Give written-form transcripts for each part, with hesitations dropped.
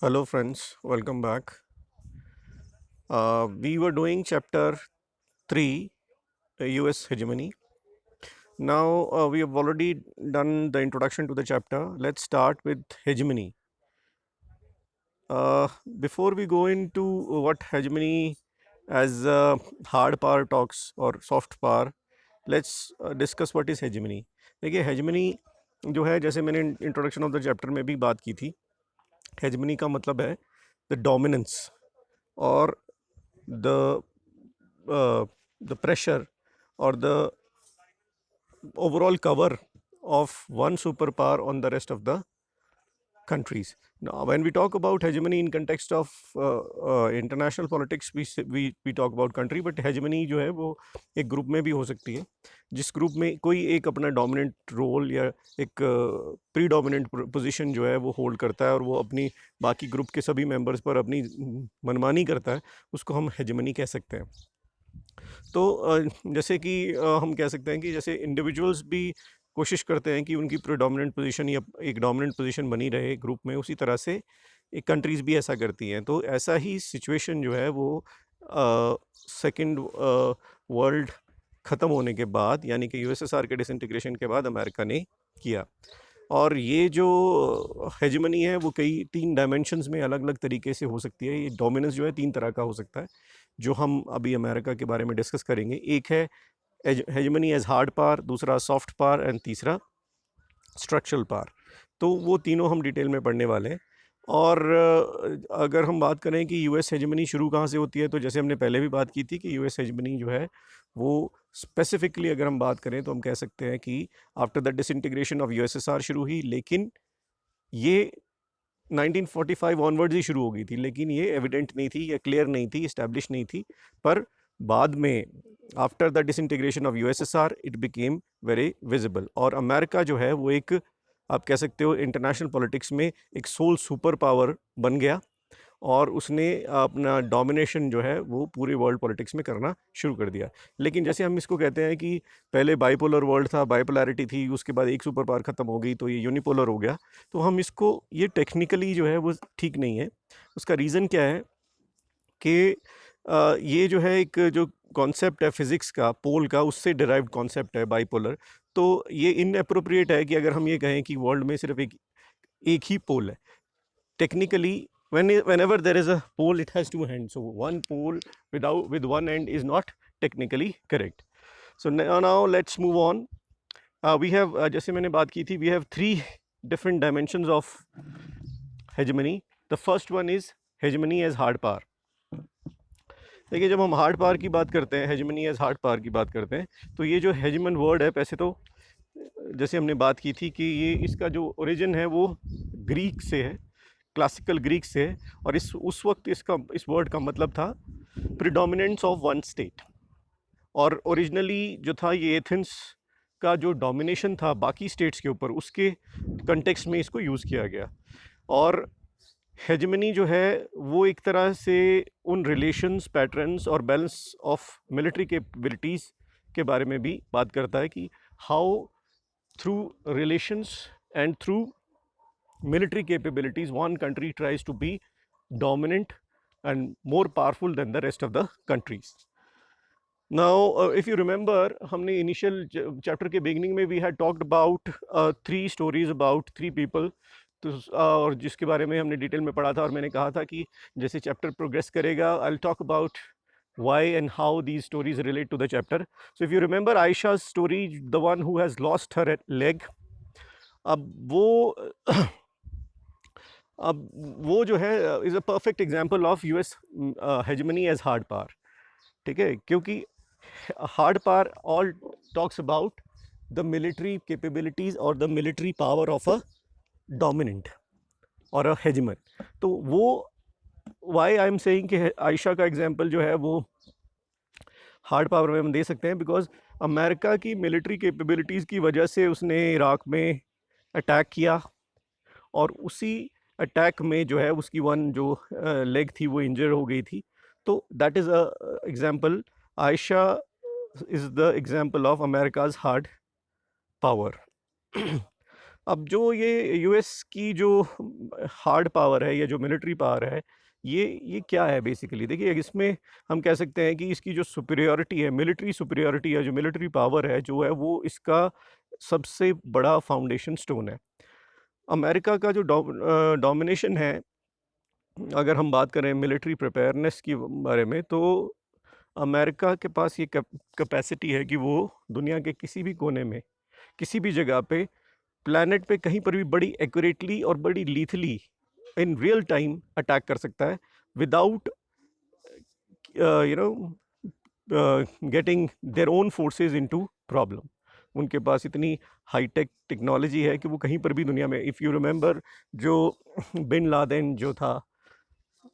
Hello, friends. Welcome back. We were doing chapter 3, US hegemony. Now, we have already done the introduction to the chapter. Let's start with hegemony. Uh, Before we go into what hegemony as hard power talks or soft power, let's discuss what is hegemony. देखिए hegemony जो है, जैसे मैंने introduction of the chapter में भी बात की थी, hegemony का मतलब है द डोमिनेंस और the the pressure or the overall cover of one superpower on the rest of the countries. Now, when we talk about hegemony in context of international politics, we talk about country, but hegemony जो है वो एक group में भी हो सकती है, जिस ग्रुप में कोई एक अपना डोमिनेंट रोल या एक प्री डोमिनेंट पोजीशन जो है वो होल्ड करता है और वो अपनी बाकी ग्रुप के सभी मेंबर्स पर अपनी मनमानी करता है, उसको हम हेgemony कह सकते हैं. तो जैसे कि हम कह सकते हैं कि जैसे इंडिविजुअल्स भी कोशिश करते हैं कि उनकी प्रीडोमिनेंट पोजीशन या एक डोमिनेंट पोजीशन बनी रहे ग्रुप में, उसी तरह से एक कंट्रीज़ भी ऐसा करती हैं. तो ऐसा ही सिचुएशन जो है वो सेकंड वर्ल्ड ख़त्म होने के बाद, यानी कि यूएसएसआर के डिसइंटीग्रेशन के बाद अमेरिका ने किया. और ये जो हेgemony है वो कई 3 डायमेंशंस में अलग अलग तरीके से हो सकती है. ये डोमिनेंस जो है 3 तरह का हो सकता है, जो हम अभी अमेरिका के बारे में डिस्कस करेंगे. एक है हेgemony एज हार्ड पावर, दूसरा सॉफ्ट पावर एंड तीसरा स्ट्रक्चरल पावर. तो वो तीनों हम डिटेल में पढ़ने वाले हैं. और अगर हम बात करें कि यूएस हेgemony शुरू कहाँ से होती है, तो जैसे हमने पहले भी बात की थी कि यूएस हेgemony जो है वो स्पेसिफिकली अगर हम बात करें तो हम कह सकते हैं कि after the disintegration of USSR शुरू हुई, लेकिन ये 1945 ऑनवर्ड्स ही शुरू हो गई थी, लेकिन ये एविडेंट नहीं थी या क्लियर नहीं थी, इस्टेब्लिश नहीं थी. पर बाद में after the disintegration of USSR it became very visible. और अमेरिका जो है वो एक, आप कह सकते हो, इंटरनेशनल पॉलिटिक्स में एक सोल सुपर पावर बन गया और उसने अपना डोमिनेशन जो है वो पूरे वर्ल्ड पॉलिटिक्स में करना शुरू कर दिया. लेकिन जैसे हम इसको कहते हैं कि पहले बाइपोलर वर्ल्ड था, बाइपोलैरिटी थी, उसके बाद एक सुपर पावर ख़त्म हो गई तो ये यूनिपोलर हो गया. तो हम इसको, ये टेक्निकली जो है वो ठीक नहीं है. उसका रीज़न क्या है कि ये जो है एक जो कॉन्सेप्ट है फिज़िक्स का, पोल का, उससे डिराइव्ड कॉन्सेप्ट है बाइपोलर. तो ये इनएप्रोप्रिएट है कि अगर हम ये कहें कि वर्ल्ड में सिर्फ एक एक ही पोल है. Technically, whenever there is a pole, it has two ends. So one pole with one end is not technically correct. So now let's move on. We have जैसे मैंने बात की थी, we have 3 different dimensions of hegemony. The first one is hegemony as hard power. देखिए, जब हम hard power की बात करते हैं, हेgemony एज हार्ड पावर की बात करते हैं, तो ये जो हेजमन वर्ड है, पैसे तो जैसे हमने बात की थी कि ये इसका जो ओरिजिन है वो ग्रीक से है, क्लासिकल ग्रीक से है. और उस वक्त इस वर्ड का मतलब था प्रिडोमिनेंस ऑफ वन स्टेट. और ओरिजिनली जो था ये एथेंस का जो डोमिनेशन था बाकी स्टेट्स के ऊपर, उसके कंटेक्स्ट में इसको यूज़ किया गया. और हेजमनी जो है वो एक तरह से उन रिलेशंस, पैटर्न्स और बैलेंस ऑफ मिलिट्री कैपेबिलिटीज़ के बारे में भी बात करता है कि how through relations and through military capabilities one country tries to be dominant and more powerful than the rest of the countries. Now if you remember, हमने initial chapter के beginning में we had talked about 3 stories about 3 people. तो और जिसके बारे में हमने detail में पढ़ा था, और मैंने कहा था कि जैसे चैप्टर प्रोग्रेस करेगा I'll talk about why and how these stories relate to the chapter. So if you remember Aisha's story, the one who has lost her leg, अब वो जो है is a perfect example of US hegemony as hard power. ठीक है, क्योंकि hard power all talks about the military capabilities और the military power of a dominant और a हेजमन. तो वो वाई आई एम सेइंग कि आयशा का एग्जाम्पल जो है वो हार्ड पावर में हम दे सकते हैं, बिकॉज अमेरिका की मिलिट्री कैपेबिलिटीज़ की वजह से उसने इराक़ में अटैक किया, और उसी अटैक में जो है उसकी वन जो लेग थी वो इंजर हो गई थी. तो that is a example. Ayesha is the example of America's hard power. अब जो ये यूएस की जो हार्ड पावर है या जो मिलिट्री पावर है, ये क्या है बेसिकली? देखिए, इसमें हम कह सकते हैं कि इसकी जो सुपीरियॉरिटी है, मिलिट्री सुपीरियॉरिटी या जो मिलिट्री पावर है जो है, वो इसका सबसे बड़ा फाउंडेशन स्टोन है। अमेरिका का जो डोमिनेशन है, अगर हम बात करें मिलिट्री प्रिपेयरनेस के बारे में, तो अमेरिका के पास ये कैपेसिटी है कि वो दुनिया के किसी भी कोने में, किसी भी जगह पे, प्लैनेट पे कहीं पर भी बड़ी एक्यूरेटली और बड़ी लीथली इन रियल टाइम अटैक कर सकता है without you know getting their own forces into problem. उनके पास इतनी हाईटेक टेक्नोलॉजी है कि वो कहीं पर भी दुनिया में, इफ़ यू रिमेंबर, जो बिन लादेन जो था,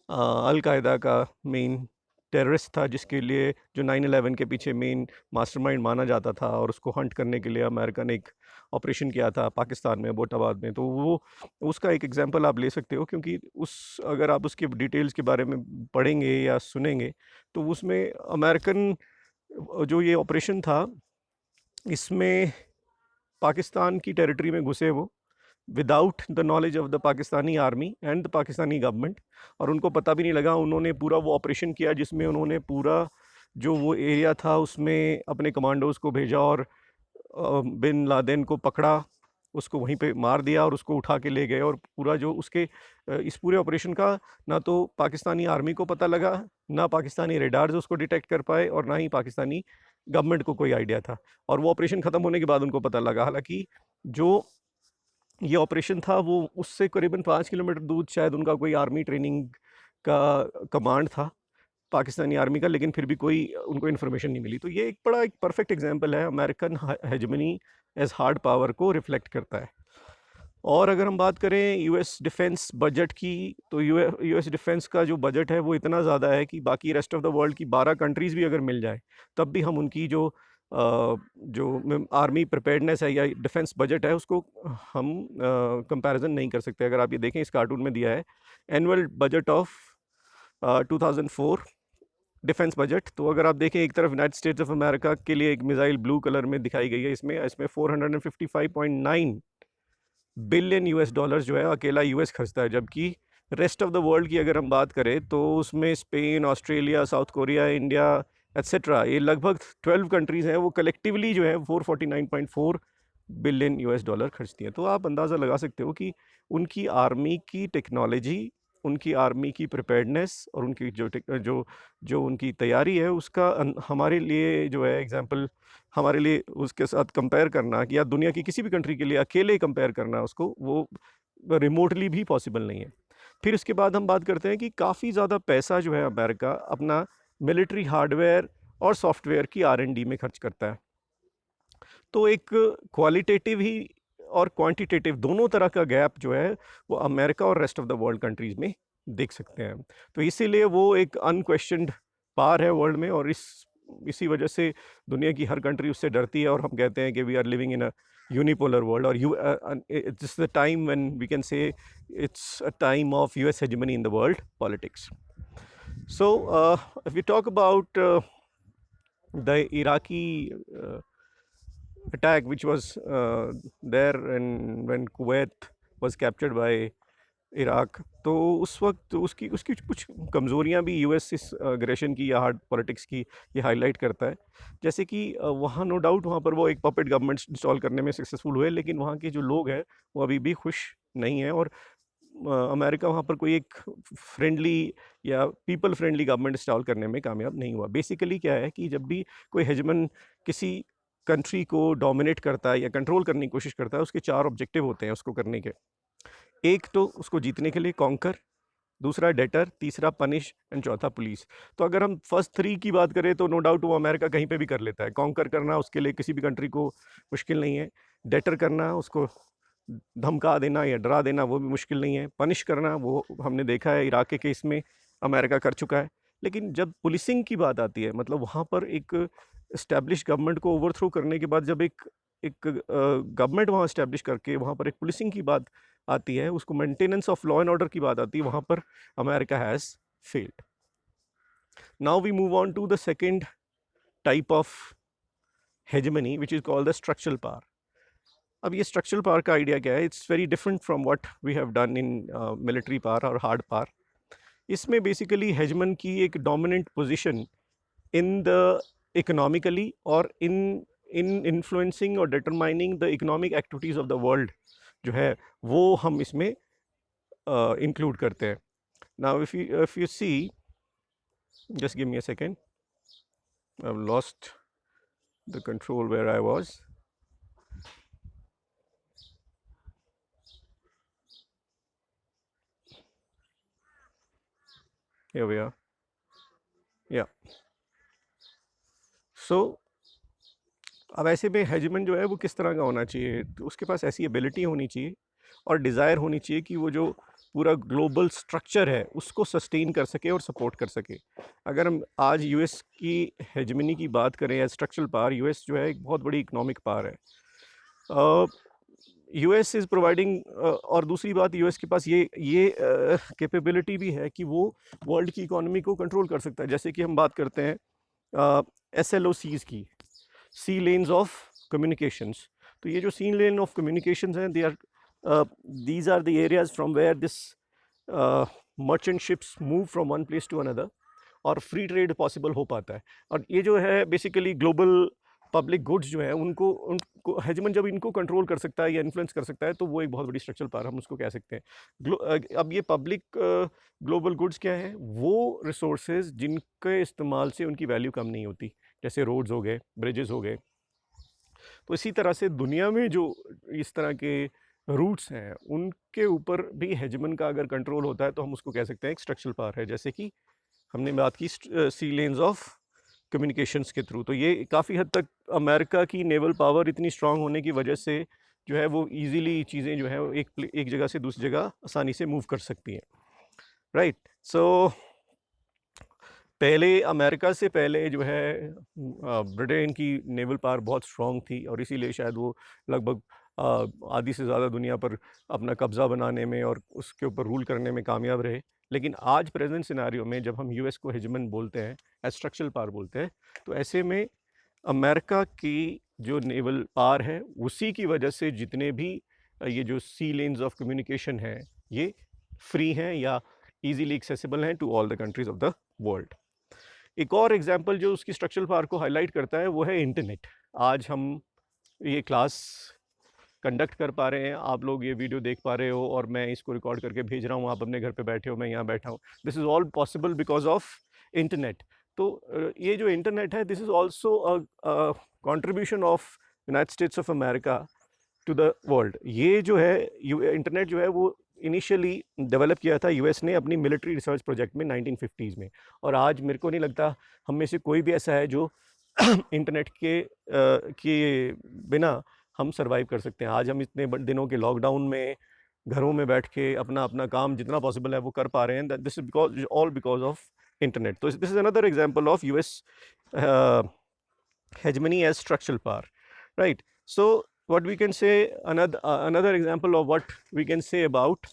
अलकायदा का मेन टेररिस्ट था, जिसके लिए जो 9/11 के पीछे मेन मास्टरमाइंड माना जाता था, और उसको हंट करने के लिए अमेरिका ने एक ऑपरेशन किया था पाकिस्तान में, अबोटाबाद में। तो वो उसका एक एग्जांपल आप ले सकते हो, क्योंकि अगर आप उसके डिटेल्स के बारे में पढ़ेंगे या सुनेंगे, तो उसमें अमेरिकन जो ये ऑपरेशन था, इसमें पाकिस्तान की टेरिटरी में घुसे वो without the knowledge of the Pakistani army and the Pakistani government, और उनको पता भी नहीं लगा। उन्होंने पूरा वो ऑपरेशन किया जिसमें उन्होंने पूरा जो वो एरिया था उसमें अपने कमांडोज़ को भेजा, और बिन लादेन को पकड़ा, उसको वहीं पे मार दिया और उसको उठा के ले गए। और पूरा जो उसके इस पूरे ऑपरेशन का ना तो पाकिस्तानी आर्मी को पता लगा, ना पाकिस्तानी रेडार्स उसको डिटेक्ट कर पाए, और ना ही पाकिस्तानी गवर्नमेंट को कोई आइडिया था। और वो ऑपरेशन ख़त्म होने के बाद उनको पता लगा। हालांकि जो ये ऑपरेशन था, वो उससे करीबन 5 किलोमीटर दूर शायद उनका कोई आर्मी ट्रेनिंग का कमांड था, पाकिस्तानी आर्मी का, लेकिन फिर भी कोई उनको इन्फॉर्मेशन नहीं मिली। तो ये एक परफेक्ट एग्जांपल है, American hegemony as hard power को रिफ्लेक्ट करता है। और अगर हम बात करें यूएस डिफेंस बजट की, तो यूएस डिफेंस का जो बजट है वो इतना ज़्यादा है कि बाकी रेस्ट ऑफ द वर्ल्ड की 12 कंट्रीज़ भी अगर मिल जाए, तब भी हम उनकी जो आर्मी प्रिपेयर्डनेस है या डिफेंस बजट है, उसको हम कंपैरिजन नहीं कर सकते। अगर आप ये देखें, इस कार्टून में दिया है annual budget of 2004 defence budget. तो अगर आप देखें, एक तरफ यूनाइटेड स्टेट्स ऑफ अमेरिका के लिए एक मिसाइल ब्लू कलर में दिखाई गई है, इसमें 455.9 बिलियन यूएस डॉलर्स जो है अकेला यूएस खर्चता है। जबकि रेस्ट ऑफ द वर्ल्ड की अगर हम बात करें, तो उसमें Spain, Australia, south Korea, India etcetera, ये लगभग 12 कंट्रीज़ हैं, वो कलेक्टिवली जो है 449.4 बिलियन यूएस डॉलर खर्चती हैं। तो आप अंदाज़ा लगा सकते हो कि उनकी आर्मी की टेक्नोलॉजी, उनकी आर्मी की प्रिपेयर्डनेस और उनकी जो जो उनकी तैयारी है, उसका हमारे लिए जो है एग्जांपल, हमारे लिए उसके साथ कंपेयर करना, कि या दुनिया की किसी भी कंट्री के लिए अकेले कंपेयर करना उसको, वो रिमोटली भी पॉसिबल नहीं है। फिर इसके बाद हम बात करते हैं कि काफ़ी ज़्यादा पैसा जो है अमेरिका अपना मिलिट्री हार्डवेयर और सॉफ्टवेयर की R&D में खर्च करता है। तो एक क्वालिटेटिव ही और क्वांटिटेटिव दोनों तरह का गैप जो है, वो अमेरिका और rest of the world countries में देख सकते हैं। तो इसीलिए वो एक अनक्वेश्चनड पावर है वर्ल्ड में, और इसी वजह से दुनिया की हर कंट्री उससे डरती है, और हम कहते हैं कि we are living in a unipolar world, और it's the time when we can say it's a time of US hegemony in the world politics. So, if we talk about the Iraqi attack, which was there and when Kuwait was captured by Iraq, तो उस वक्त उसकी उसकी कुछ कमज़ोरियाँ भी US इस aggression की या हार्ड पॉलिटिक्स की ये हाईलाइट करता है। जैसे कि वहाँ नो डाउट वहाँ पर वो एक पपेट गवर्नमेंट इंस्टॉल करने में सक्सेसफुल हुए, लेकिन वहाँ के जो लोग हैं वो अभी भी खुश नहीं हैं, और अमेरिका वहाँ पर कोई एक फ्रेंडली या पीपल फ्रेंडली गवर्नमेंट इंस्टॉल करने में कामयाब नहीं हुआ। बेसिकली क्या है कि जब भी कोई हेजमन किसी कंट्री को डोमिनेट करता है या कंट्रोल करने की कोशिश करता है, उसके 4 ऑब्जेक्टिव होते हैं उसको करने के। एक तो उसको जीतने के लिए कॉन्कर, दूसरा डेटर, तीसरा पनिश एंड चौथा पुलिस। तो अगर हम फर्स्ट 3 की बात करें, तो नो डाउट वो अमेरिका कहीं पे भी कर लेता है। कॉन्कर करना उसके लिए किसी भी कंट्री को मुश्किल नहीं है। डेटर करना, उसको धमका देना या डरा देना, वो भी मुश्किल नहीं है। पनिश करना, वो हमने देखा है इराक के केस में अमेरिका कर चुका है। लेकिन जब पुलिसिंग की बात आती है, मतलब वहाँ पर एक एस्टैब्लिश गवर्नमेंट को ओवरथ्रो करने के बाद जब एक एक गवर्नमेंट वहाँ एस्टैब्लिश करके वहाँ पर एक पुलिसिंग की बात आती है, उसको maintenance of law and order की बात आती है, वहाँ पर America has failed. Now we move on to the second type of hegemony, which is called the structural power. अब ये स्ट्रक्चरल पावर का आइडिया क्या है? It's very different from what we have done in military power और hard power. इसमें basically hegemon की एक dominant position in the economically और इन इन इन्फ्लुएंसिंग और determining the economic activities of the world जो है वो हम इसमें इंक्लूड करते हैं। Now if you see, just give me a second, I've lost the control where I was. Here we are. Yeah. So अब ऐसे में हेजमन जो है वो किस तरह का होना चाहिए? तो उसके पास ऐसी एबिलिटी होनी चाहिए और डिज़ायर होनी चाहिए कि वो जो पूरा ग्लोबल स्ट्रक्चर है उसको सस्टेन कर सके और सपोर्ट कर सके। अगर हम आज यूएस की हेजमनी की बात करें या स्ट्रक्चरल पावर, यूएस जो है एक बहुत बड़ी इकोनॉमिक पावर है। यूएस इज़ प्रोवाइडिंग, और दूसरी बात यूएस के पास ये कैपेबिलिटी भी है कि वो वर्ल्ड की इकोनॉमी को कंट्रोल कर सकता है। जैसे कि हम बात करते हैं SLOCs की, सी लेन्स ऑफ कम्युनिकेशंस। तो ये जो सी लेन ऑफ कम्युनिकेशंस हैं, these are the areas from where this merchant ships move from one place to another और फ्री ट्रेड पॉसिबल हो पाता है। और ये जो है बेसिकली ग्लोबल पब्लिक गुड्स जो है उनको हेजमन जब इनको कंट्रोल कर सकता है या इन्फ्लुएंस कर सकता है तो वो एक बहुत बड़ी स्ट्रक्चरल पावर हम उसको कह सकते हैं। अब ये पब्लिक ग्लोबल गुड्स क्या है? वो रिसोर्सेज जिनके इस्तेमाल से उनकी वैल्यू कम नहीं होती, जैसे रोड्स हो गए, ब्रिजेस हो गए। तो इसी तरह से दुनिया में जो इस तरह के रूट्स हैं उनके ऊपर भी हेजमन का अगर कंट्रोल होता है तो हम उसको कह सकते हैं एक स्ट्रक्चरल पावर है। जैसे कि हमने बात की सी लेन्स ऑफ कम्युनिकेशंस के थ्रू, तो ये काफ़ी हद तक अमेरिका की नेवल पावर इतनी स्ट्रांग होने की वजह से जो है वो इजीली चीज़ें जो है एक जगह से दूसरी जगह आसानी से मूव कर सकती हैं, राइट। सो पहले अमेरिका से पहले जो है ब्रिटेन की नेवल पावर बहुत स्ट्रांग थी और इसीलिए शायद वो लगभग आधी से ज़्यादा दुनिया पर अपना कब्ज़ा बनाने में और उसके ऊपर रूल करने में कामयाब रहे। लेकिन आज प्रेजेंट सिनारियो में जब हम यूएस को हेजमन बोलते हैं, एज स्ट्रक्चरल पावर बोलते हैं, तो ऐसे में अमेरिका की जो नेवल पावर है उसी की वजह से जितने भी ये जो सी लेन्स ऑफ कम्युनिकेशन हैं ये फ्री हैं या ईजीली एक्सेसिबल हैं to all the countries of the world. एक और एग्जांपल जो उसकी स्ट्रक्चरल पावर को हाईलाइट करता है वो है इंटरनेट। आज हम ये क्लास कंडक्ट कर पा रहे हैं, आप लोग ये वीडियो देख पा रहे हो और मैं इसको रिकॉर्ड करके भेज रहा हूँ, आप अपने घर पे बैठे हो, मैं यहाँ बैठा हूँ। This is all possible because of internet. तो ये जो इंटरनेट है, this is also a contribution of United States of America to the world. ये जो है इंटरनेट जो है वो इनिशियली डेवलप किया था यूएस ने अपनी मिलिट्री रिसर्च प्रोजेक्ट में 1950s में। और आज मेरे को नहीं लगता हम में से कोई भी ऐसा है जो इंटरनेट के बिना हम सर्वाइव कर सकते हैं। आज हम इतने दिनों के लॉकडाउन में घरों में बैठ के अपना अपना काम जितना पॉसिबल है वो कर पा रहे हैं। This is because all because of internet. तो this is another example of US hegemony as structural power, right? So what we can say, another example of what we can say about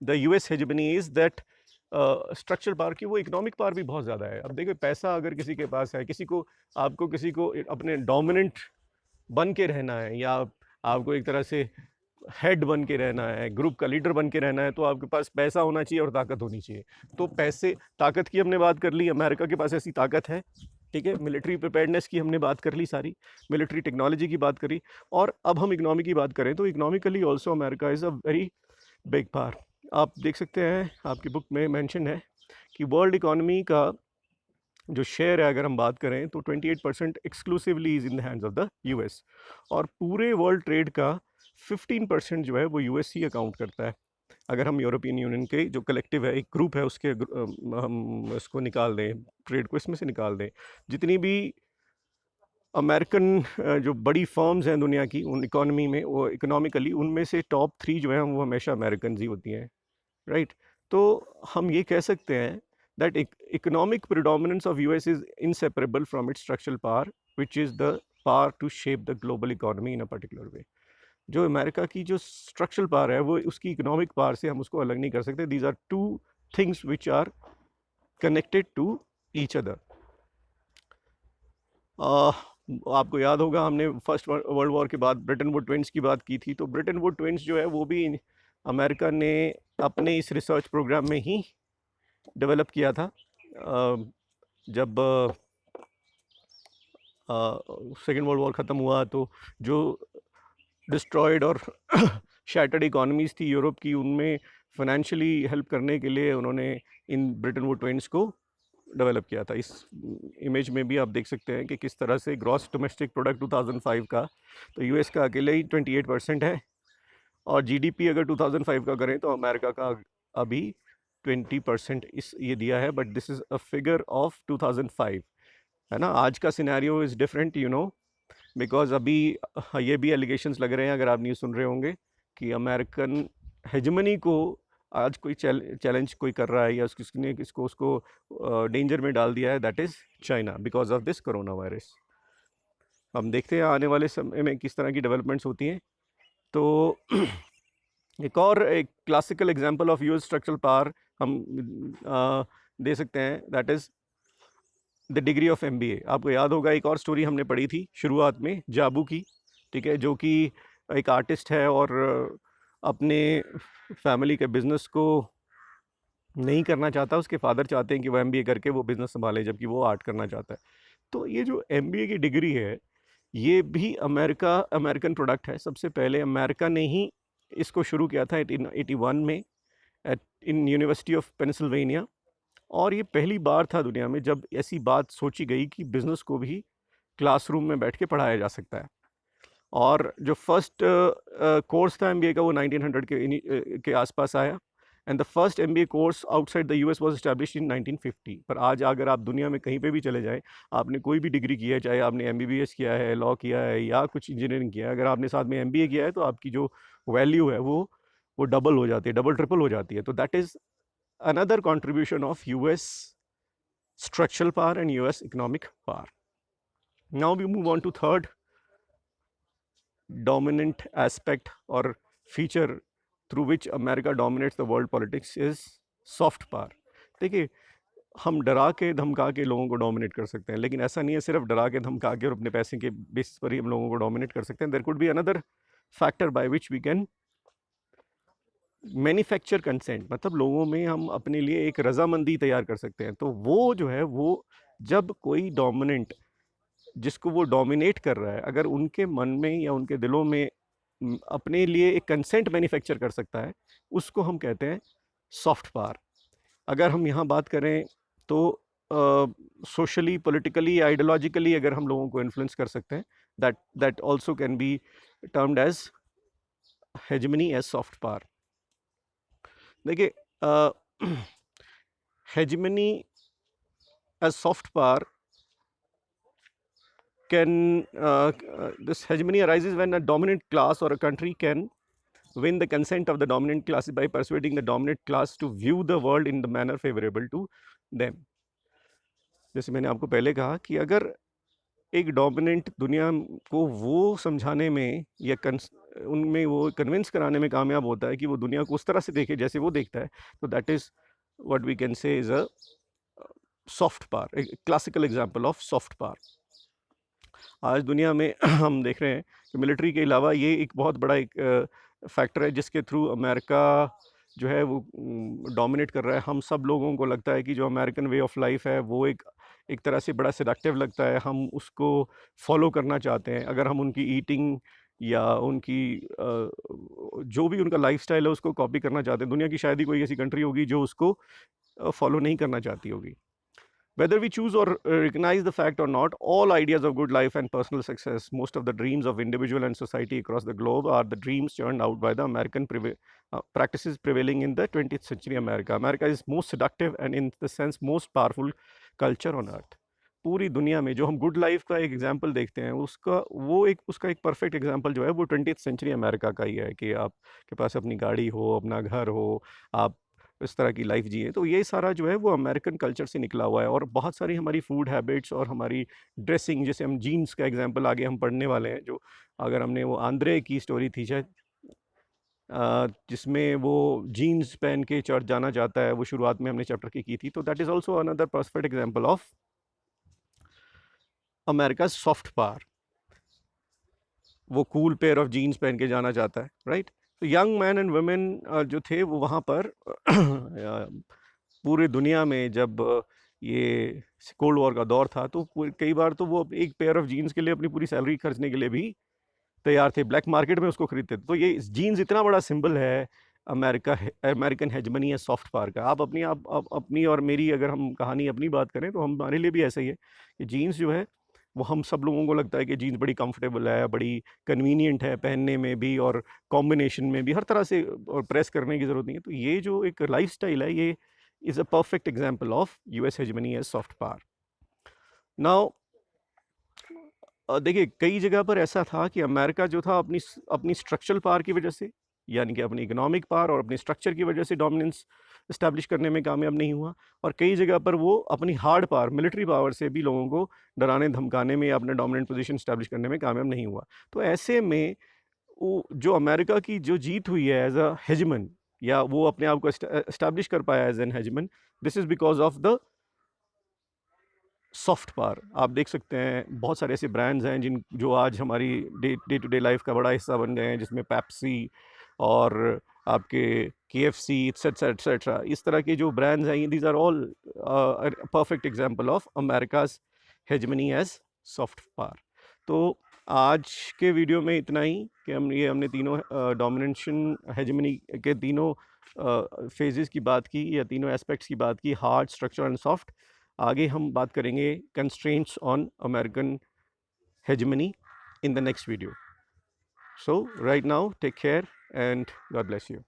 the US hegemony is that structural power की वो economic power भी बहुत ज़्यादा है। अब देखिए पैसा अगर किसी के पास है, किसी को अपने डोमिनेंट बन के रहना है या आपको एक तरह से हेड बन के रहना है, ग्रुप का लीडर बन के रहना है, तो आपके पास पैसा होना चाहिए और ताकत होनी चाहिए। तो ताकत की हमने बात कर ली, अमेरिका के पास ऐसी ताकत है, ठीक है। मिलिट्री प्रिपेयर्डनेस की हमने बात कर ली, सारी मिलिट्री टेक्नोलॉजी की बात करी। और अब हम इकोनॉमी की बात करें तो economically also America is a very big power. आप देख सकते हैं, आपकी बुक में मेंशन है कि वर्ल्ड इकोनॉमी का जो शेयर है अगर हम बात करें तो 28% exclusively is in the hands of the US, और पूरे वर्ल्ड ट्रेड का 15% जो है वो यूएस ही अकाउंट करता है। अगर हम यूरोपियन यूनियन के जो कलेक्टिव है, एक ग्रुप है, उसके हम इसको निकाल दें, ट्रेड को इसमें से निकाल दें, जितनी भी अमेरिकन जो बड़ी फर्म्स हैं दुनिया की उन इकोनॉमी में, वो इकोनॉमिकली उनमें से टॉप 3 जो है वो हमेशा अमेरिकन ही होती हैं, राइट। तो हम ये कह सकते हैं that economic predominance of US is inseparable from its structural power, which is the power to shape the global economy in a particular way. जो अमेरिका की जो स्ट्रक्चरल पावर है वो उसकी इकोनॉमिक पावर से हम उसको अलग नहीं कर सकते। These are two things which are connected to each other. आपको याद होगा हमने फर्स्ट वर्ल्ड वॉर के बाद ब्रिटेन वुड ट्विंस की बात की थी, तो ब्रिटेन वुड ट्विंस जो है वो भी अमेरिका ने अपने इस रिसर्च प्रोग्राम में ही डेवलप किया था। जब सेकेंड वर्ल्ड वॉर ख़त्म हुआ तो जो डिस्ट्रॉयड और शैटर्ड इकोनॉमीज़ थी यूरोप की, उनमें फाइनेंशियली हेल्प करने के लिए उन्होंने इन ब्रिटेन वुड ट्विंस को डेवलप किया था। इस इमेज में भी आप देख सकते हैं कि किस तरह से ग्रॉस डोमेस्टिक प्रोडक्ट 2005 का तो यूएस का अकेले ही 28% है, और जीडीपी अगर 2005 का करें तो अमेरिका का अभी 20% इस ये दिया है, but this is a figure of 2005, है ना। आज का scenario is different, you know, because अभी ये भी एलिगेशंस लग रहे हैं, अगर आप न्यूज़ सुन रहे होंगे, कि अमेरिकन हेजमनी को आज कोई चैलेंज कोई कर रहा है या किसने किसको उसको डेंजर में डाल दिया है, that is China, because of this corona virus. हम देखते हैं आने वाले समय में किस तरह की डेवलपमेंट्स होती हैं। तो एक classical example of US structural power हम दे सकते हैं, that is the degree of MBA. आपको याद होगा एक और स्टोरी हमने पढ़ी थी शुरुआत में, जाबू की, ठीक है, जो कि एक आर्टिस्ट है और अपने फैमिली के बिजनेस को नहीं करना चाहता, उसके फादर चाहते हैं कि वो एमबीए करके वो बिज़नेस संभाले, जबकि वो आर्ट करना चाहता है। तो ये जो एमबीए की डिग्री है, ये भी अमेरिकन प्रोडक्ट है। सबसे पहले अमेरिका ने ही इसको शुरू किया था 1881 में इन यूनिवर्सिटी ऑफ पेंसिल्वेनिया, और ये पहली बार था दुनिया में जब ऐसी बात सोची गई कि बिज़नेस को भी क्लासरूम में बैठ के पढ़ाया जा सकता है। और जो फर्स्ट कोर्स था एमबीए का, वो 1900 के आसपास आया, and the first MBA course outside the US was established in 1950। पर आज अगर आप दुनिया में कहीं पे भी चले जाएं, आपने कोई भी डिग्री की है, चाहे आपने एमबीबीएस किया है, लॉ किया है, या कुछ इंजीनियरिंग किया है, अगर आपने साथ में एमबीए किया है, तो आपकी जो वैल्यू है वो डबल हो जाती है, डबल ट्रिपल हो जाती है। तो that is another contribution of US structural power and US economic power. Now we move on to third dominant aspect or feature through which America dominates the world politics is soft power. देखिए, हम डरा के धमका के लोगों को dominate कर सकते हैं, लेकिन ऐसा नहीं है सिर्फ डरा के धमका के और अपने पैसे के बेसिस पर ही हम लोगों को डोमिनेट कर सकते हैं। There could be another factor by which we can manufacture consent, मतलब लोगों में हम अपने लिए एक रजामंदी तैयार कर सकते हैं। तो वो जो है, वो जब कोई डोमिनेंट जिसको वो डोमिनेट कर रहा है, अगर उनके मन में या उनके दिलों में अपने लिए एक कंसेंट मैन्युफैक्चर कर सकता है, उसको हम कहते हैं सॉफ्ट पावर। अगर हम यहाँ बात करें तो सोशली, पॉलिटिकली, आइडियोलॉजिकली अगर हम लोगों को इन्फ्लुएंस कर सकते हैं, that also can be termed as hegemony, as soft power. देखिए, hegemony as soft power this hegemony arises when a dominant class or a country can win the consent of the dominant class by persuading the dominant class to view the world in the manner favorable to them. जैसे मैंने आपको पहले कहा कि अगर एक dominant दुनिया को वो समझाने में या उनमें वो कन्विंस कराने में कामयाब होता है कि वो दुनिया को उस तरह से देखे जैसे वो देखता है, तो that is what we can say is a soft power, एक classical example of soft power. आज दुनिया में हम देख रहे हैं कि मिलिट्री के अलावा ये एक बहुत बड़ा एक फैक्टर है जिसके थ्रू अमेरिका जो है वो डोमिनेट कर रहा है। हम सब लोगों को लगता है कि जो अमेरिकन वे ऑफ लाइफ है वो एक तरह से बड़ा सेडक्टिव लगता है, हम उसको फॉलो करना चाहते हैं। अगर हम उनकी ईटिंग या उनकी जो भी उनका लाइफस्टाइल है उसको कॉपी करना चाहते हैं, दुनिया की शायद ही कोई ऐसी कंट्री होगी जो उसको फॉलो नहीं करना चाहती होगी। Whether we choose or recognize the fact or not, all ideas of good life and personal success, most of the dreams of individual and society across the globe, are the dreams churned out by the American practices prevailing in the 20th century America. America is most seductive and in the sense most powerful culture on earth. पूरी दुनिया में जो हम good life का एक example देखते हैं, उसका एक परफेक्ट एग्जाम्पल जो है वो 20th सेंचुरी अमेरिका का ही है, कि आपके पास अपनी गाड़ी हो, अपना घर हो, आप इस तरह की लाइफ जिए। तो ये सारा जो है वो अमेरिकन कल्चर से निकला हुआ है। और बहुत सारी हमारी फूड हैबिट्स और हमारी ड्रेसिंग, जैसे हम जीन्स का एग्जांपल आगे हम पढ़ने वाले हैं, जो अगर हमने वो आंद्रे की स्टोरी थी शायद, जिसमें वो जीन्स पहन के चर्च जाना चाहता है, वो शुरुआत में हमने चैप्टर की थी। तो that is also another perfect example of America soft power, वो कूल पेयर ऑफ जीन्स पहन के जाना चाहता है, राइट? तो यंग मैन एंड वुमेन जो थे वो वहाँ पर पूरे दुनिया में जब ये कोल्ड वॉर का दौर था तो कई बार तो वो एक पेयर ऑफ जीन्स के लिए अपनी पूरी सैलरी खर्चने के लिए भी तैयार थे, ब्लैक मार्केट में उसको खरीदते थे। तो ये जीन्स इतना बड़ा सिंबल है अमेरिकन हेजमनी है सॉफ्ट पावर का। आप अपनी और मेरी अगर हम कहानी अपनी बात करें तो हमारे लिए भी ऐसा ही है कि जीन्स जो है वो हम सब लोगों को लगता है कि जीन्स बड़ी कंफर्टेबल है, बड़ी कन्वीनियंट है पहनने में भी और कॉम्बिनेशन में भी, हर तरह से, और प्रेस करने की ज़रूरत नहीं है। तो ये जो एक लाइफस्टाइल है ये is a perfect example of US hegemony as soft power. Now देखिए कई जगह पर ऐसा था कि अमेरिका जो था अपनी अपनी स्ट्रक्चरल पावर की वजह से, यानी कि अपनी इकोनॉमिक पावर और अपनी स्ट्रक्चर की वजह से डोमिनेंस इस्टेब्लिश करने में कामयाब नहीं हुआ, और कई जगह पर वो अपनी हार्ड पावर मिलिट्री पावर से भी लोगों को डराने धमकाने में या अपने डोमिनेंट पोजीशन इस्टेब्लिश करने में कामयाब नहीं हुआ। तो ऐसे में वो जो अमेरिका की जो जीत हुई है एज अ हेजमन, या वो अपने आप को इस्टेब्लिश कर पाया as an hegemon, this is because of the soft power. आप देख सकते हैं बहुत सारे ऐसे ब्रांड्स हैं जो आज हमारी डे टू डे लाइफ का बड़ा हिस्सा बन गए हैं, जिसमें पेप्सी और आपके KFC एटसेट्रा एटसेट्रा, इस तरह के जो ब्रांड्स हैं, these are all perfect example of America's hegemony as soft power. तो आज के वीडियो में इतना ही कि हमने तीनों डोमिनेशन हेजमनी के तीनों फेजेस की बात की, या तीनों एस्पेक्ट्स की बात की, हार्ड, स्ट्रक्चर एंड सॉफ्ट। आगे हम बात करेंगे constraints on American hegemony in the next video. So right now, take care and God bless you.